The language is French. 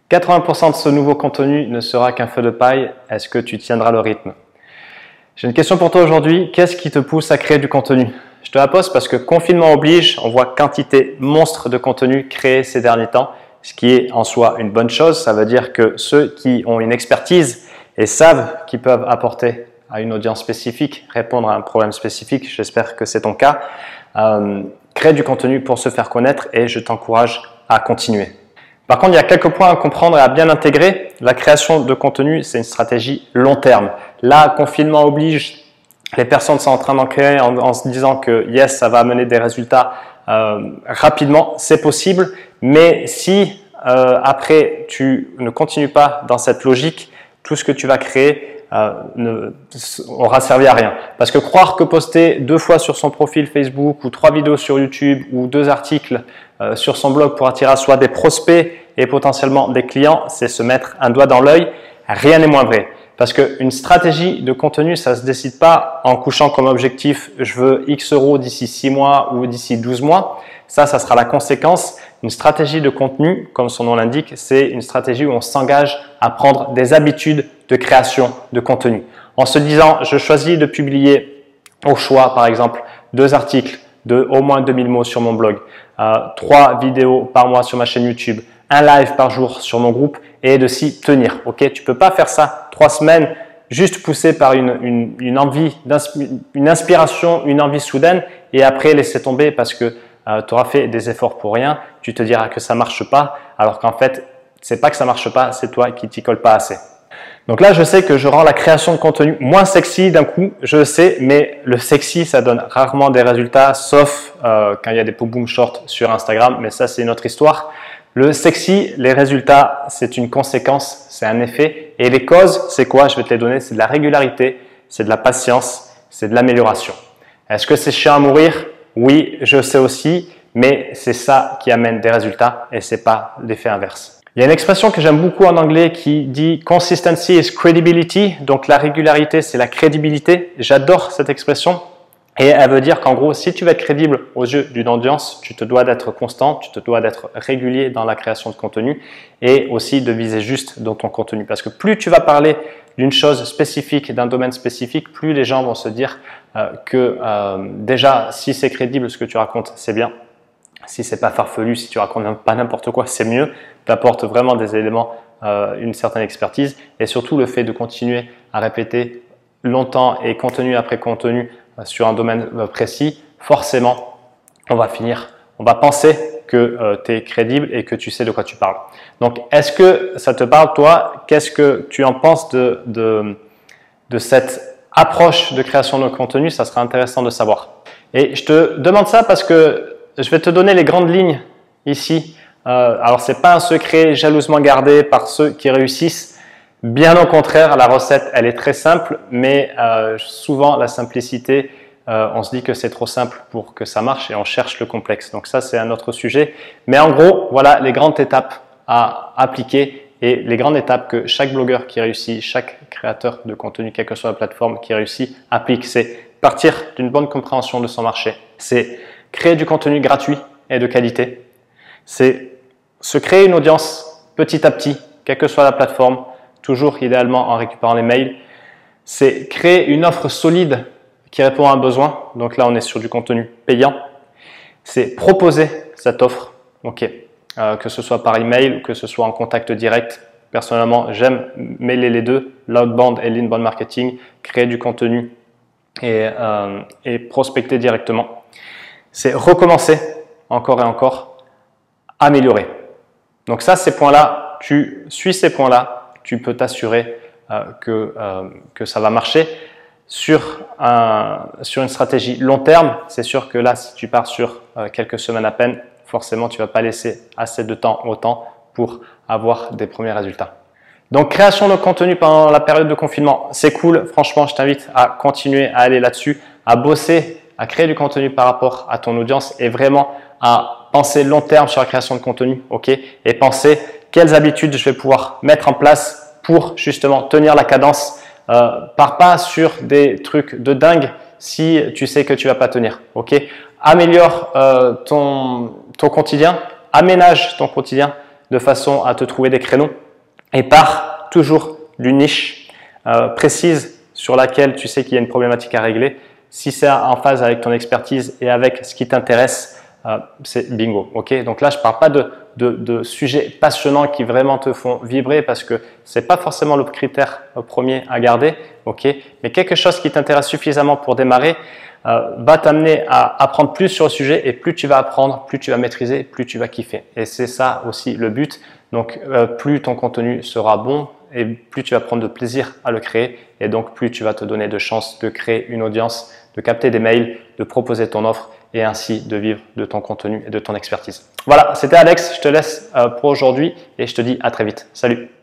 80% de ce nouveau contenu ne sera qu'un feu de paille. Est-ce que tu tiendras le rythme? J'ai une question pour toi aujourd'hui. Qu'est-ce qui te pousse à créer du contenu? Je te la pose parce que confinement oblige, on voit quantité monstre de contenu créé ces derniers temps, ce qui est en soi une bonne chose. Ça veut dire que ceux qui ont une expertise et savent qu'ils peuvent apporter à une audience spécifique, répondre à un problème spécifique, j'espère que c'est ton cas, créent du contenu pour se faire connaître et je t'encourage à continuer. Par contre, il y a quelques points à comprendre et à bien intégrer. La création de contenu, c'est une stratégie long terme. Là, confinement oblige, les personnes sont en train d'en créer en se disant que yes, ça va amener des résultats rapidement. C'est possible, mais si après tu ne continues pas dans cette logique, tout ce que tu vas créer aura servi à rien. Parce que croire que poster 2 fois sur son profil Facebook ou 3 vidéos sur YouTube ou 2 articles sur son blog pour attirer à soi des prospects et potentiellement des clients, c'est se mettre un doigt dans l'œil. Rien n'est moins vrai. Parce qu'une stratégie de contenu, ça ne se décide pas en couchant comme objectif « je veux X euros d'ici 6 mois ou d'ici 12 mois ». Ça sera la conséquence. Une stratégie de contenu, comme son nom l'indique, c'est une stratégie où on s'engage à prendre des habitudes de création de contenu. En se disant « je choisis de publier au choix, par exemple, 2 articles de au moins 2000 mots sur mon blog, 3 vidéos par mois sur ma chaîne YouTube, un live par jour sur mon groupe et de s'y tenir. Ok, tu peux pas faire ça 3 semaines juste poussé par une envie, une inspiration, une envie soudaine et après laisser tomber parce que tu auras fait des efforts pour rien. Tu te diras que ça marche pas alors qu'en fait, c'est pas que ça marche pas, c'est toi qui t'y colle pas assez. Donc là, je sais que je rends la création de contenu moins sexy d'un coup, je le sais, mais le sexy, ça donne rarement des résultats, sauf quand il y a des boom shorts sur Instagram, mais ça, c'est une autre histoire. Le sexy, les résultats, c'est une conséquence, c'est un effet. Et les causes, c'est quoi? Je vais te les donner. C'est de la régularité, c'est de la patience, c'est de l'amélioration. Est-ce que c'est chiant à mourir? Oui, je sais aussi, mais c'est ça qui amène des résultats et c'est pas l'effet inverse. Il y a une expression que j'aime beaucoup en anglais qui dit « Consistency is credibility », donc la régularité, c'est la crédibilité. J'adore cette expression. Et elle veut dire qu'en gros, si tu veux être crédible aux yeux d'une audience, tu te dois d'être constant, tu te dois d'être régulier dans la création de contenu et aussi de viser juste dans ton contenu. Parce que plus tu vas parler d'une chose spécifique, d'un domaine spécifique, plus les gens vont se dire que déjà, si c'est crédible ce que tu racontes, c'est bien. Si c'est pas farfelu, si tu racontes pas n'importe quoi, c'est mieux. Tu apportes vraiment des éléments, une certaine expertise et surtout le fait de continuer à répéter longtemps et contenu après contenu sur un domaine précis, forcément, on va penser que tu es crédible et que tu sais de quoi tu parles. Donc, est-ce que ça te parle, toi? Qu'est-ce que tu en penses de cette approche de création de contenu? Ça sera intéressant de savoir. Et je te demande ça parce que je vais te donner les grandes lignes ici. Alors, ce n'est pas un secret jalousement gardé par ceux qui réussissent. Bien au contraire, la recette, elle est très simple, mais souvent la simplicité, on se dit que c'est trop simple pour que ça marche et on cherche le complexe. Donc ça, c'est un autre sujet. Mais en gros, voilà les grandes étapes à appliquer et les grandes étapes que chaque blogueur qui réussit, chaque créateur de contenu, quelle que soit la plateforme qui réussit, applique. C'est partir d'une bonne compréhension de son marché. C'est créer du contenu gratuit et de qualité. C'est se créer une audience petit à petit, quelle que soit la plateforme, toujours idéalement en récupérant les mails. C'est créer une offre solide qui répond à un besoin. Donc là, on est sur du contenu payant. C'est proposer cette offre, que ce soit par email ou que ce soit en contact direct. Personnellement, j'aime mêler les deux, l'outbound et l'inbound marketing, créer du contenu et prospecter directement. C'est recommencer encore et encore, améliorer. Donc ça, ces points-là, tu suis ces points-là, tu peux t'assurer que ça va marcher. Sur une stratégie long terme, c'est sûr que là, si tu pars sur quelques semaines à peine, forcément, tu ne vas pas laisser assez de temps au temps pour avoir des premiers résultats. Donc, création de contenu pendant la période de confinement, c'est cool. Franchement, je t'invite à continuer à aller là-dessus, à bosser, à créer du contenu par rapport à ton audience et vraiment à penser long terme sur la création de contenu, et penser quelles habitudes je vais pouvoir mettre en place pour justement tenir la cadence. Pars pas sur des trucs de dingue si tu sais que tu vas pas tenir. Améliore ton quotidien, aménage ton quotidien, de façon à te trouver des créneaux et pars toujours d'une niche précise sur laquelle tu sais qu'il y a une problématique à régler. Si c'est en phase avec ton expertise et avec ce qui t'intéresse, c'est bingo. Okay, donc là, je ne parle pas de sujets passionnants qui vraiment te font vibrer parce que ce n'est pas forcément le critère premier à garder. Okay, mais quelque chose qui t'intéresse suffisamment pour démarrer va t'amener à apprendre plus sur le sujet et plus tu vas apprendre, plus tu vas maîtriser, plus tu vas kiffer. Et c'est ça aussi le but. Donc, plus ton contenu sera bon et plus tu vas prendre de plaisir à le créer et donc plus tu vas te donner de chances de créer une audience, de capter des mails, de proposer ton offre et ainsi de vivre de ton contenu et de ton expertise. Voilà, c'était Alex, je te laisse pour aujourd'hui et je te dis à très vite. Salut!